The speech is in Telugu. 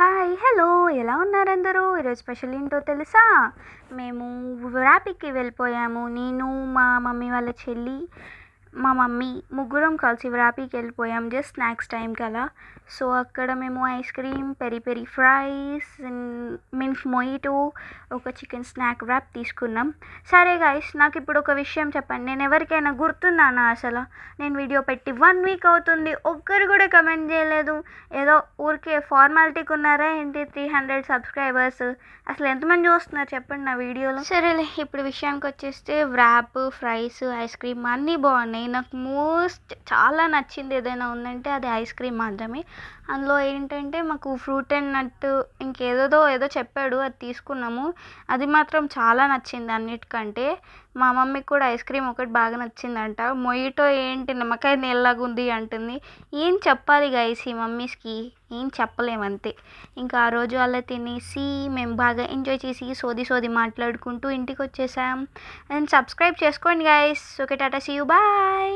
హాయ్ హలో ఎలా ఉన్నారు అందరూ? ఈరోజు స్పెషల్ ఏంటో తెలుసా? మేము ర్యాపిడ్కి వెళ్ళిపోయాము. నేను, మా మమ్మీ వాళ్ళ చెల్లి, మా మమ్మీ ముగ్గురం కలిసి ర్యాపిడ్కి వెళ్ళిపోయాం జస్ట్ స్నాక్స్ టైంకి అలా. సో అక్కడ మేము ice cream, peri peri fries, milk mojito, ఒక చికెన్ స్నాక్ ర్యాప్ తీసుకున్నాం. సరే గైస్, నాకు ఇప్పుడు ఒక విషయం చెప్పండి. నేను ఎవరికైనా గుర్తున్నానా అసలు? నేను వీడియో పెట్టి 1 వీక్ అవుతుంది, ఒక్కరు కూడా కమెంట్ చేయలేదు. ఏదో ఊరికే ఫార్మాలిటీకి ఉన్నారా ఏంటి? 300 సబ్స్క్రైబర్స్. అసలు ఎంతమంది చూస్తున్నారు చెప్పండి నా వీడియోలో? సరేలే, ఇప్పుడు విషయానికి వచ్చేస్తే ర్యాప్, ఫ్రైస్, ఐస్ క్రీమ్ అన్నీ బాగున్నాయి. నాకు చాలా నచ్చింది ఏదైనా ఉందంటే అది ఐస్ క్రీమ్ మాత్రమే. అందులో ఏంటంటే మాకు ఫ్రూట్ అండ్ నట్ ఏదో చెప్పాడు, అది తీసుకున్నాము. అది మాత్రం చాలా నచ్చింది అన్నిటికంటే. మా మమ్మీకి కూడా ఐస్ క్రీమ్ ఒకటి బాగా నచ్చిందంట. మొయిటో ఏంటి నిమ్మకాయ నీళ్ళలాగా ఉంది అంటుంది. ఏం చెప్పాలి గైస్ ఈ మమ్మీస్కి, ఏం చెప్పలేమంతే. ఇంకా ఆ రోజు అలా తినేసి మేము బాగా ఎంజాయ్ చేసి సోది మాట్లాడుకుంటూ ఇంటికి వచ్చేసాం. అండ్ సబ్స్క్రైబ్ చేసుకోండి guys. Okay, tata, see you, bye.